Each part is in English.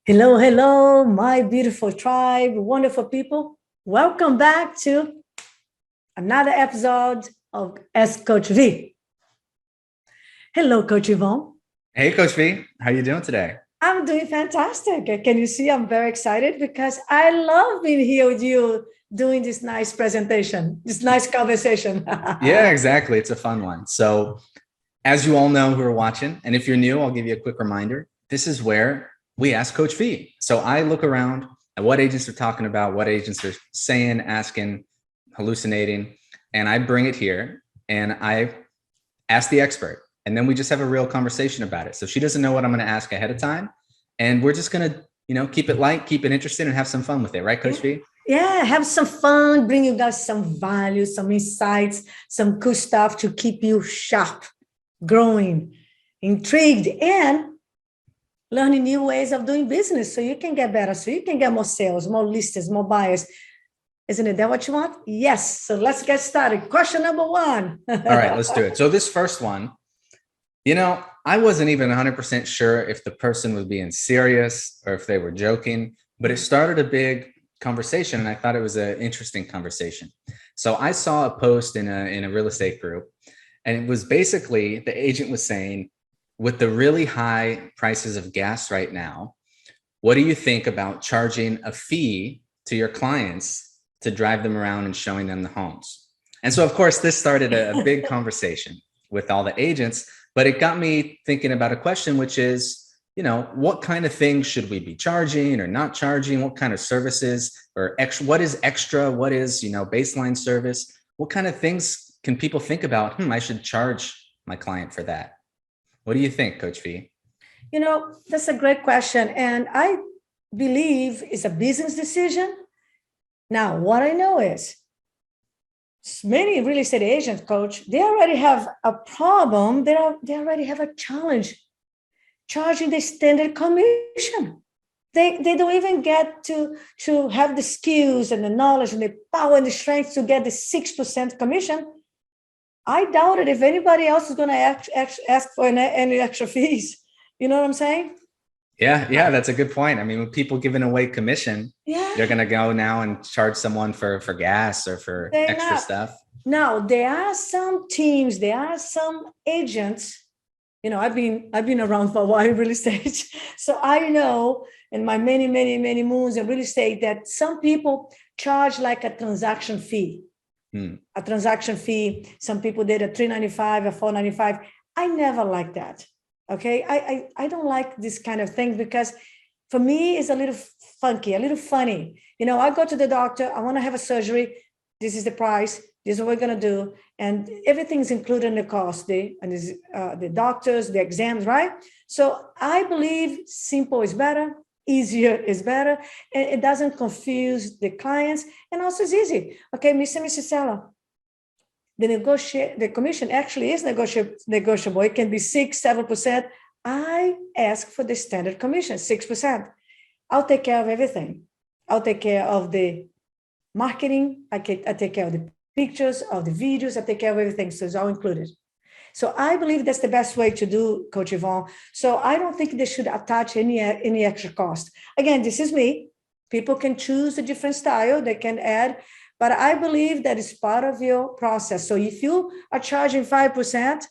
Hello, hello, my beautiful tribe, wonderful people. Welcome back to another episode of Ask Coach V. Hello, Coach Ivon. Hey, Coach V, how you doing today? I'm doing fantastic. Can you see I'm very excited because I love being here with you doing this nice presentation, this nice conversation. Yeah, exactly. It's a fun one. So, as you all know who are watching, and if you're new, I'll give you a quick reminder. This is where we ask Coach V. So I look around at what agents are talking about, what agents are saying, asking, hallucinating, and I bring it here and I ask the expert. And then we just have a real conversation about it. So she doesn't know what I'm going to ask ahead of time. And we're just going to, keep it light, keep it interesting, and have some fun with it. Right, Coach V? Yeah, have some fun, bring you guys some value, some insights, some cool stuff to keep you sharp, growing, intrigued, and learning new ways of doing business so you can get better, so you can get more sales, more listings, more buyers. Isn't it that what you want? Yes. So let's get started. Question number one. All right, let's do it. So this first one, I wasn't even 100% sure if the person was being serious or if they were joking, but it started a big conversation and I thought it was an interesting conversation. So I saw a post in a real estate group, and it was basically the agent was saying, with the really high prices of gas right now, what do you think about charging a fee to your clients to drive them around and showing them the homes? And so, of course, this started a big conversation with all the agents, but it got me thinking about a question, which is, what kind of things should we be charging or not charging? What kind of services or extra, what is extra? What is, baseline service? What kind of things can people think about? I should charge my client for that. What do you think, Coach V? That's a great question. And I believe it's a business decision. Now, what I know is many real estate agents, Coach, they already have a problem. They already have a challenge charging the standard commission. They don't even get to have the skills and the knowledge and the power and the strength to get the 6% commission. I doubt it if anybody else is going to ask for any extra fees. You know what I'm saying? Yeah, that's a good point. I mean, when people giving away commission, they're going to go now and charge someone for gas or for extra stuff. Now, there are some teams, there are some agents. I've been around for a while in real estate. So I know in my many, many, many moons in real estate that some people charge like a transaction fee. A transaction fee. Some people did a $3.95, a $4.95. I never like that. Okay. I don't like this kind of thing because for me it's a little funky, a little funny. I go to the doctor, I want to have a surgery. This is the price. This is what we're going to do. And everything's included in the cost, the doctors, the exams, right? So I believe simple is better, easier is better, and it doesn't confuse the clients, and also it's easy. Okay, Mr. and Mrs. Seller, the commission actually is negotiable. It can be 6-7%. I ask for the standard commission, 6%. I'll take care of everything. I'll take care of the marketing. I take care of the pictures, of the videos. I take care of everything. So it's all included. So I believe that's the best way to do, Coach Ivon. So I don't think they should attach any extra cost. Again, this is me. People can choose a different style. They can add, but I believe that is part of your process. So if you are charging 5%,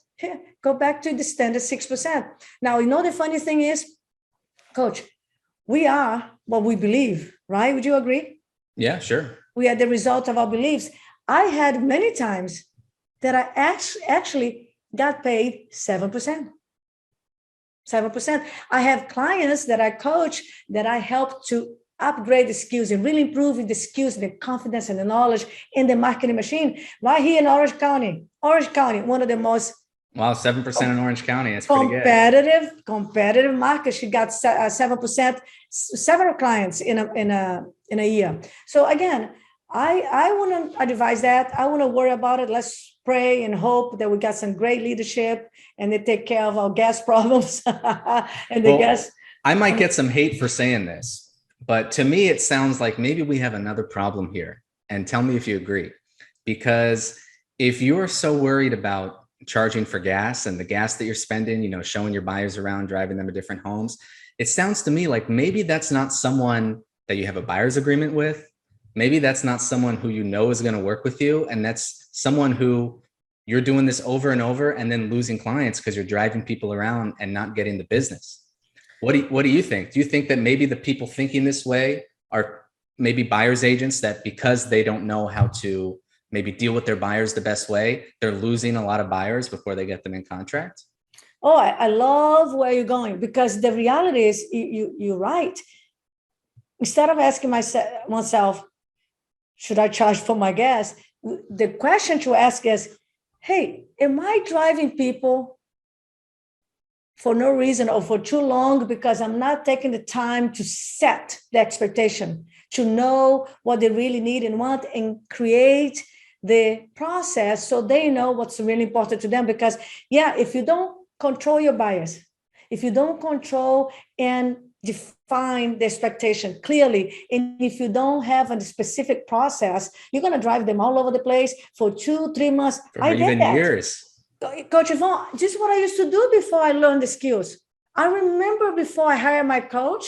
go back to the standard 6%. Now, the funny thing is, Coach, we are what we believe, right? Would you agree? Yeah, sure. We are the result of our beliefs. I had many times that I actually got paid 7%. 7%. I have clients that I coach that I help to upgrade the skills and really improving the skills, the confidence and the knowledge in the marketing machine right here in Orange County. Orange County, one of the most 7% in Orange County. That's competitive market. She got 7%, several clients in a year. So again, I want to advise that. I want to worry about it. Let's pray and hope that we got some great leadership and they take care of our gas problems I might get some hate for saying this, but to me, it sounds like maybe we have another problem here. And tell me if you agree, because if you're so worried about charging for gas and the gas that you're spending, showing your buyers around, driving them to different homes, it sounds to me like maybe that's not someone that you have a buyer's agreement with. Maybe that's not someone who you know is going to work with you. And that's someone who you're doing this over and over and then losing clients because you're driving people around and not getting the business. What do you think? Do you think that maybe the people thinking this way are maybe buyer's agents that because they don't know how to maybe deal with their buyers the best way, they're losing a lot of buyers before they get them in contract? Oh, I love where you're going, because the reality is you're right. Instead of asking myself, should I charge for my gas? The question to ask is, hey, am I driving people for no reason or for too long because I'm not taking the time to set the expectation, to know what they really need and want, and create the process so they know what's really important to them? Because, yeah, if you don't control your bias, if you don't control and define the expectation clearly, and if you don't have a specific process, you're going to drive them all over the place for 2-3 months. Or even years. Coach Ivon, this is what I used to do before I learned the skills. I remember before I hired my coach,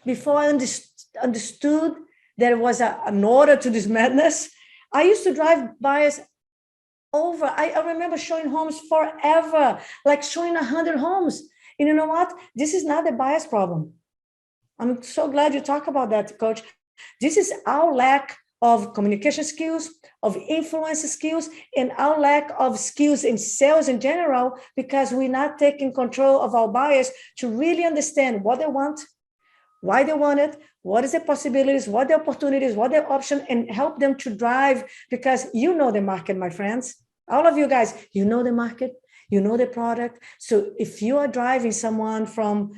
before I understood there was an order to this madness, I used to drive buyers over. I remember showing homes forever, like showing 100 homes. And you know what? This is not the buyer's problem. I'm so glad you talk about that, Coach. This is our lack of communication skills, of influence skills, and our lack of skills in sales in general, because we're not taking control of our buyers to really understand what they want, why they want it, what is the possibilities, what the opportunities, what the option, and help them to drive, because you know the market, my friends. All of you guys, you know the market, you know the product. So if you are driving someone from,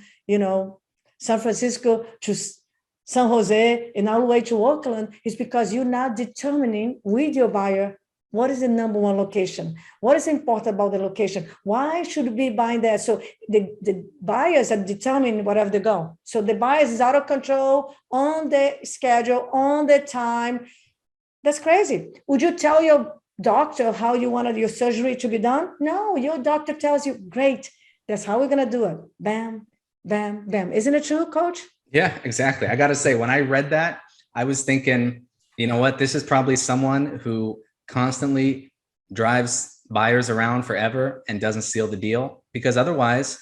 San Francisco to San Jose and all the way to Oakland, it's because you're not determining with your buyer what is the number one location, what is important about the location, why should we be buying that. So the buyers are determining wherever they go. So the buyers is out of control on the schedule, on the time. That's crazy. Would you tell your doctor how you wanted your surgery to be done? No, your doctor tells you, great, that's how we're going to do it. Bam, bam, bam. Isn't it true, Coach? Yeah, exactly. I got to say, when I read that, I was thinking, you know what? This is probably someone who constantly drives buyers around forever and doesn't seal the deal, because otherwise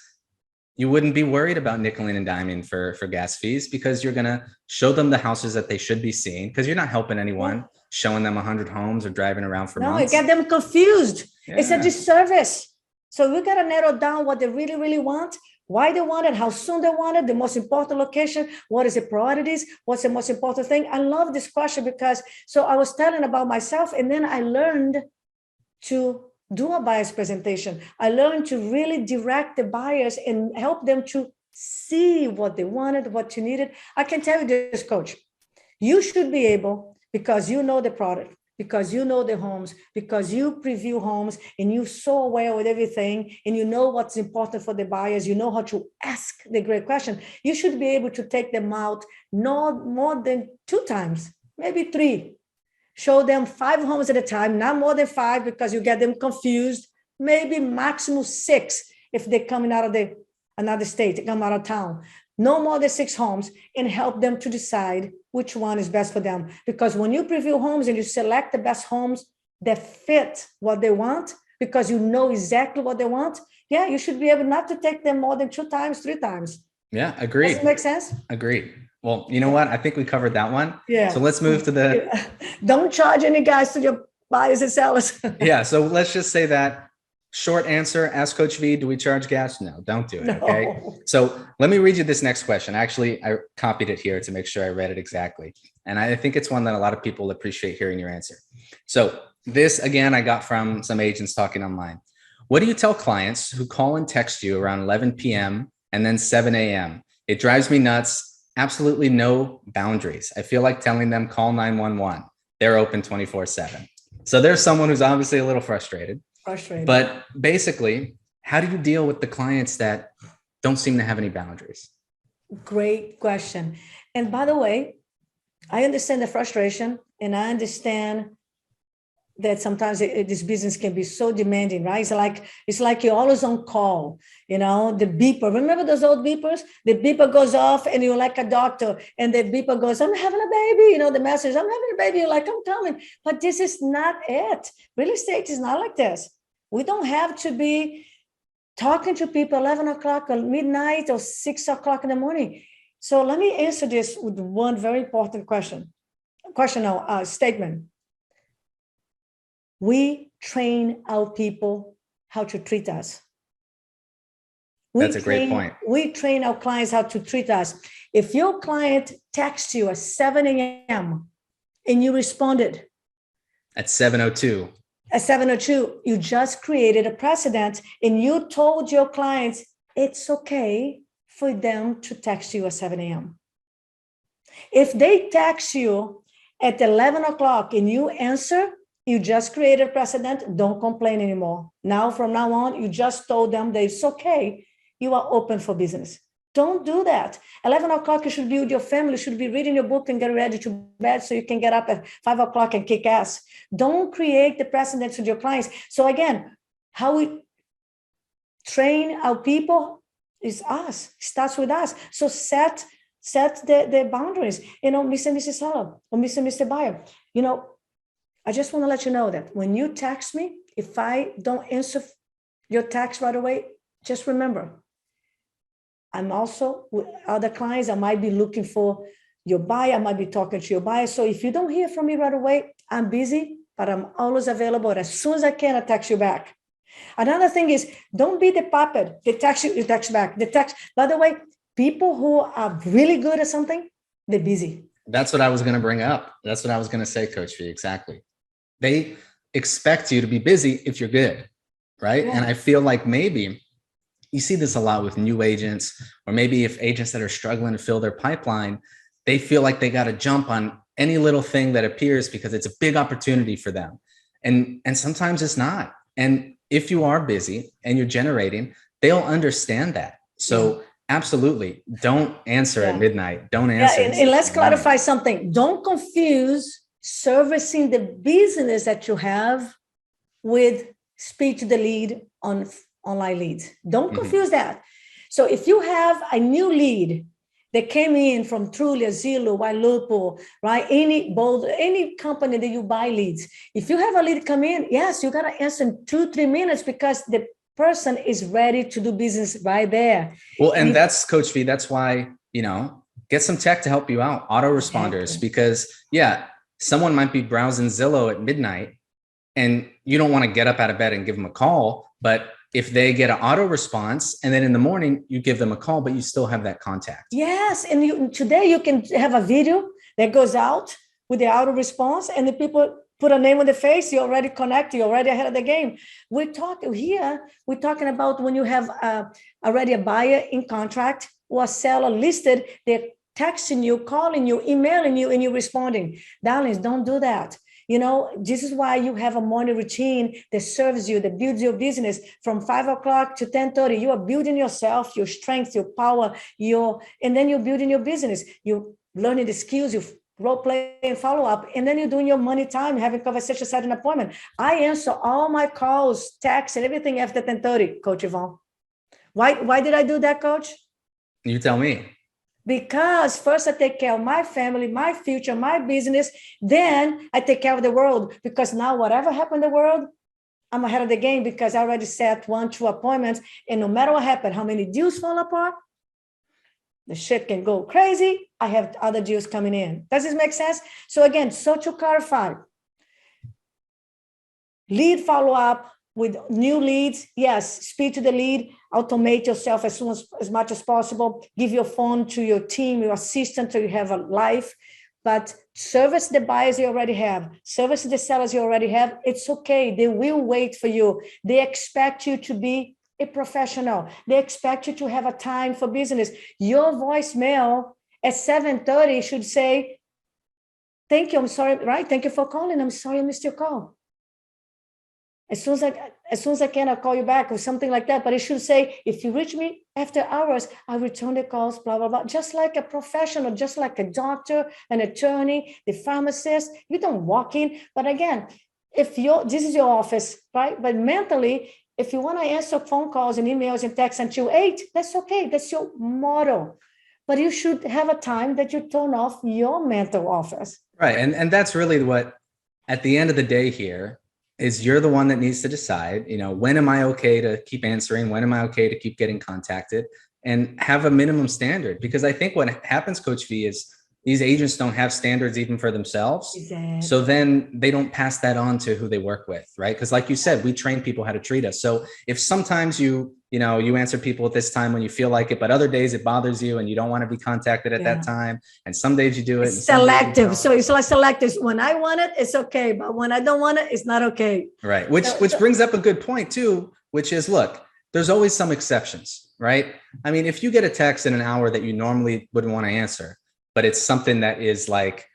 you wouldn't be worried about nickeling and diming for gas fees, because you're going to show them the houses that they should be seeing, because you're not helping anyone showing them 100 homes or driving around for months. No, you get them confused. Yeah. It's a disservice. So we got to narrow down what they really, really want, why they want it, how soon they want it, the most important location, what is the priorities, what's the most important thing. I love this question because, so I was telling about myself, and then I learned to do a buyer's presentation. I learned to really direct the buyers and help them to see what they wanted, what you needed. I can tell you this, Coach, you should be able, because you know the product, because you know the homes, because you preview homes and you're so aware with everything, and you know what's important for the buyers, you know how to ask the great question. You should be able to take them out not more than 2 times, maybe 3. Show them 5 homes at a time, not more than 5, because you get them confused. Maybe maximum 6 if they're coming out of another state, they come out of town. No more than 6 homes, and help them to decide which one is best for them. Because when you preview homes and you select the best homes that fit what they want, because you know exactly what they want, yeah, you should be able not to take them more than 2 times, 3 times. Yeah, agreed. Does it make sense? Agreed. Well, you know what? I think we covered that one. Yeah. So let's move to the... Don't charge any guys to your buyers and sellers. Yeah. So let's just say that short answer, ask Coach V, do we charge gas? No, don't do it. No. Okay. So let me read you this next question. Actually, I copied it here to make sure I read it exactly. And I think it's one that a lot of people appreciate hearing your answer. So this, again, I got from some agents talking online. What do you tell clients who call and text you around 11 p.m. and then 7 a.m.? It drives me nuts. Absolutely no boundaries. I feel like telling them call 911. They're open 24/7. So there's someone who's obviously a little frustrated. But basically, how do you deal with the clients that don't seem to have any boundaries? Great question. And by the way, I understand the frustration, and I understand that sometimes this business can be so demanding, right? It's like you're always on call, the beeper. Remember those old beepers? The beeper goes off and you're like a doctor, and the beeper goes, I'm having a baby, the message, I'm having a baby. You're like, I'm coming. But this is not it. Real estate is not like this. We don't have to be talking to people 11 o'clock or midnight or 6 o'clock in the morning. So let me answer this with one very important statement. We train our people how to treat us. That's a great point. We train our clients how to treat us. If your client texts you at 7 a.m. and you responded at 7:02, you just created a precedent, and you told your clients it's okay for them to text you at 7 a.m. If they text you at 11 o'clock and you answer, you just created a precedent. Don't complain anymore. From now on, you just told them that it's okay. You are open for business. Don't do that. 11 o'clock, you should be with your family, you should be reading your book and get ready to bed so you can get up at 5 o'clock and kick ass. Don't create the precedents with your clients. So again, how we train our people is us, starts with us. So set the boundaries, Mr. and Mrs. Seller or Mr. and Mr. Buyer. I just want to let you know that when you text me, if I don't answer your text right away, just remember, I'm also with other clients. I might be looking for your buyer. I might be talking to your buyer. So if you don't hear from me right away, I'm busy, but I'm always available. And as soon as I can, I text you back. Another thing is, don't be the puppet. They text you text back. By the way, people who are really good at something, they're busy. That's what I was going to bring up. That's what I was going to say, Coach V. Exactly. They expect you to be busy if you're good, right? Yeah. And I feel like maybe you see this a lot with new agents, or maybe if agents that are struggling to fill their pipeline, they feel like they got to jump on any little thing that appears because it's a big opportunity for them. And sometimes it's not. And if you are busy and you're generating, they'll understand that. So absolutely, don't answer at midnight. Don't answer. And let's clarify something. Don't confuse servicing the business that you have with speak to the lead on online leads. Don't confuse that. So if you have a new lead that came in from Trulia, Zillow, Lupo, right? Any company that you buy leads. If you have a lead come in, yes, you got to answer in 2-3 minutes because the person is ready to do business right there. Well, and that's Coach V. That's why, get some tech to help you out, autoresponders, because someone might be browsing Zillow at midnight and you don't want to get up out of bed and give them a call. But if they get an auto response and then in the morning you give them a call, but you still have that contact. Yes. And today you can have a video that goes out with the auto response, and the people put a name on the face. You're already connected. You're already ahead of the game. We're talking about when you have already a buyer in contract or a seller listed, they're texting you, calling you, emailing you, and you're responding. Darlings, don't do that. This is why you have a morning routine that serves you, that builds your business from 5 o'clock to 10:30. You are building yourself, your strength, your power, and then you're building your business. You're learning the skills, you role play and follow up, and then you're doing your money time, having conversation, setting an appointment. I answer all my calls, texts, and everything after 10:30, Coach Ivon. Why did I do that, Coach? You tell me. Because first I take care of my family, my future, my business. Then I take care of the world, because now whatever happened in the world, I'm ahead of the game because I already set 1-2 appointments. And no matter what happened, how many deals fall apart, the shit can go crazy. I have other deals coming in. Does this make sense? So again, so to clarify, lead follow-up with new leads. Yes, speak to the lead, automate yourself as much as possible. Give your phone to your team, your assistant, so you have a life. But service the buyers you already have, service the sellers you already have. It's okay. They will wait for you. They expect you to be a professional. They expect you to have a time for business. Your voicemail at 7:30 should say, thank you, I'm sorry, right? Thank you for calling. I'm sorry I missed your call. As soon as I can, I'll call you back or something like that. But it should say, if you reach me after hours, I'll return the calls, blah, blah, blah. Just like a professional, just like a doctor, an attorney, the pharmacist. You don't walk in. But again, if this is your office, right? But mentally, if you want to answer phone calls and emails and texts until 8, that's okay. That's your model. But you should have a time that you turn off your mental office. Right. And that's really what, at the end of the day here, is you're the one that needs to decide, when am I okay to keep answering? When am I okay to keep getting contacted? And have a minimum standard. Because I think what happens, Coach V, is these agents don't have standards even for themselves. Exactly. So then they don't pass that on to who they work with, right? Because like you said, we train people how to treat us. So if sometimes you answer people at this time when you feel like it, but other days it bothers you and you don't want to be contacted at that time. And some days you do it. It's selective. So it's like selective. When I want it, it's okay. But when I don't want it, it's not okay. Right. Which brings up a good point too, which is, look, there's always some exceptions, right? I mean, if you get a text in an hour that you normally wouldn't want to answer, but it's something that is like,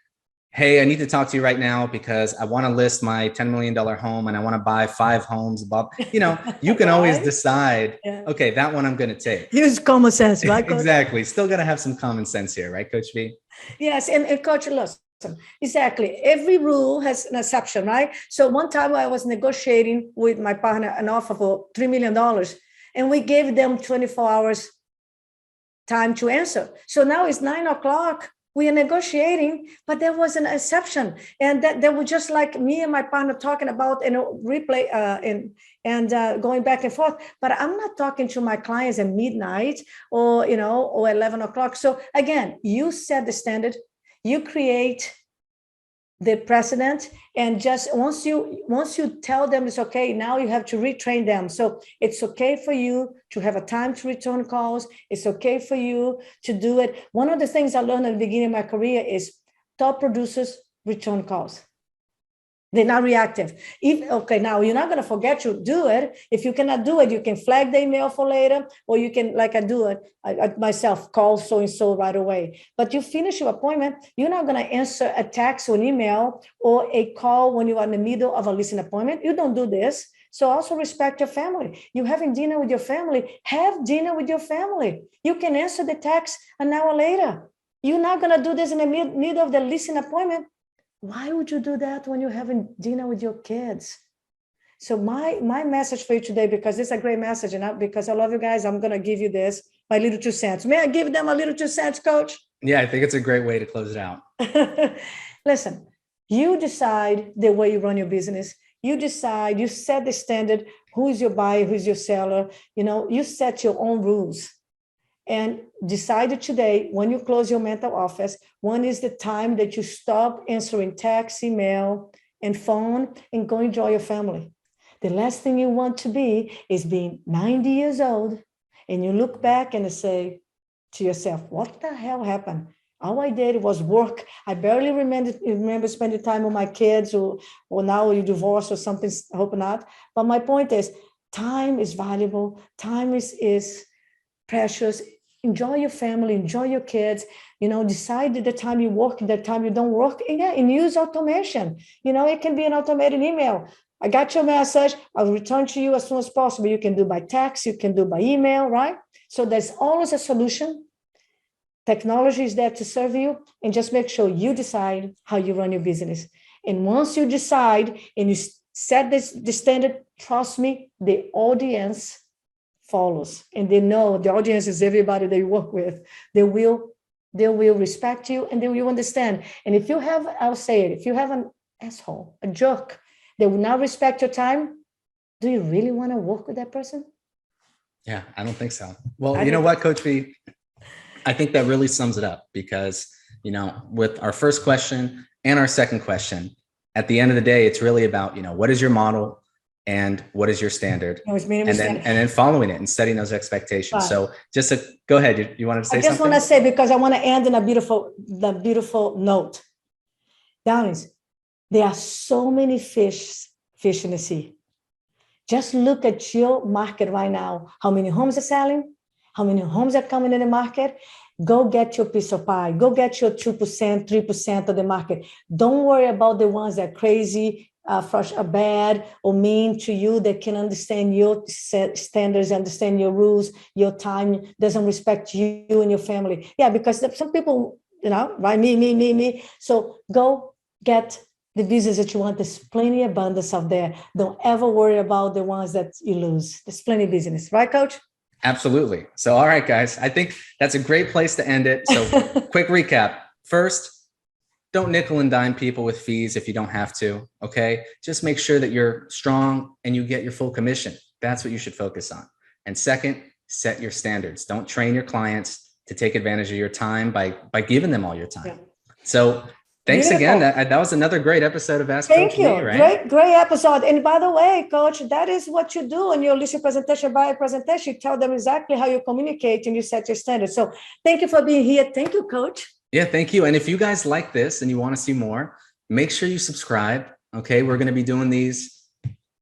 hey, I need to talk to you right now because I want to list my $10 million home and I want to buy 5 homes above, you can always decide, okay, that one I'm going to take. Use common sense, right, Coach? Exactly. Still got to have some common sense here, right, Coach V? Yes. And Coach, listen, exactly. Every rule has an exception, right? So one time I was negotiating with my partner an offer for $3 million and we gave them 24 hours time to answer. So now it's 9 o'clock. We are negotiating, but there was an exception, and that was just like me and my partner talking about replay and going back and forth. But I'm not talking to my clients at midnight or 11 o'clock. So again, you set the standard, you create the precedent, and just once you tell them it's okay, now you have to retrain them. So it's okay for you to have a time to return calls. It's okay for you to do it. One of the things I learned at the beginning of my career is top producers return calls. They're not reactive. Now you're not going to forget to do it. If you cannot do it, you can flag the email for later, or you can, like I do it I myself, call so-and-so right away. But you finish your appointment, you're not going to answer a text or an email or a call when you are in the middle of a listening appointment. You don't do this. So also respect your family. You're having dinner with your family. Have dinner with your family. You can answer the text an hour later. You're not going to do this in the middle of the listening appointment. Why would you do that when you're having dinner with your kids? So my message for you today, because it's a great message, and because I love you guys, I'm going to give you this, my little 2 cents. May I give them a little 2 cents, Coach? Yeah, I think it's a great way to close it out. Listen, you decide the way you run your business. You decide, you set the standard, who's your buyer, who's your seller. You set your own rules. And decided today, when you close your mental office, when is the time that you stop answering text, email, and phone and go enjoy your family. The last thing you want to be is being 90 years old and you look back and say to yourself, what the hell happened? All I did was work. I barely remember spending time with my kids, or now you divorced or something, I hope not. But my point is, time is valuable. Time is precious. Enjoy your family, enjoy your kids, decide the time you work, the time you don't work, and use automation. It can be an automated email. I got your message. I'll return to you as soon as possible. You can do by text, you can do by email, right? So there's always a solution. Technology is there to serve you, and just make sure you decide how you run your business. And once you decide and you set the standard, trust me, the audience follows, and they know the audience is everybody they work with. They will respect you, and they will understand. And if you have, I'll say it, if you have an asshole, a jerk, they will not respect your time, do you really want to work with that person? Yeah, I don't think so. Well, you know what, Coach V? I think that really sums it up, because, with our first question and our second question, at the end of the day, it's really about, what is your model? And what is your standard? And then following it and setting those expectations. Right. So just go ahead. You wanted to say something? I just want to say, because I want to end in a beautiful note. Downings, there are so many fish in the sea. Just look at your market right now. How many homes are selling? How many homes are coming in the market? Go get your piece of pie. Go get your 2%, 3% of the market. Don't worry about the ones that are crazy, bad or mean to you, that can understand your standards, understand your rules, your time, doesn't respect you and your family. Yeah, because some people, right? Me. So go get the business that you want. There's plenty of abundance out there. Don't ever worry about the ones that you lose. There's plenty of business, right, Coach? Absolutely. So, all right, guys, I think that's a great place to end it. So quick recap. First, don't nickel and dime people with fees if you don't have to. Okay. Just make sure that you're strong and you get your full commission. That's what you should focus on. And second, set your standards. Don't train your clients to take advantage of your time by giving them all your time. Yeah. So thanks again. That was another great episode of Ask Coach V, right? Great episode. And by the way, Coach, that is what you do in your listening presentation, by a presentation. You tell them exactly how you communicate and you set your standards. So thank you for being here. Thank you, Coach. Yeah, thank you. And if you guys like this and you want to see more, make sure you subscribe. Okay. We're going to be doing these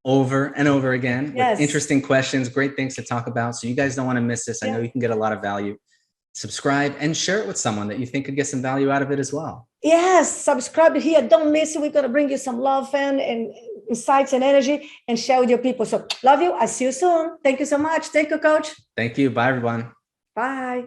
over and over again with interesting questions, great things to talk about. So you guys don't want to miss this. I know you can get a lot of value. Subscribe and share it with someone that you think could get some value out of it as well. Yes, subscribe here. Don't miss it. We're going to bring you some love and insights and energy and share with your people. So love you. I'll see you soon. Thank you so much. Thank you, Coach. Thank you. Bye, everyone. Bye.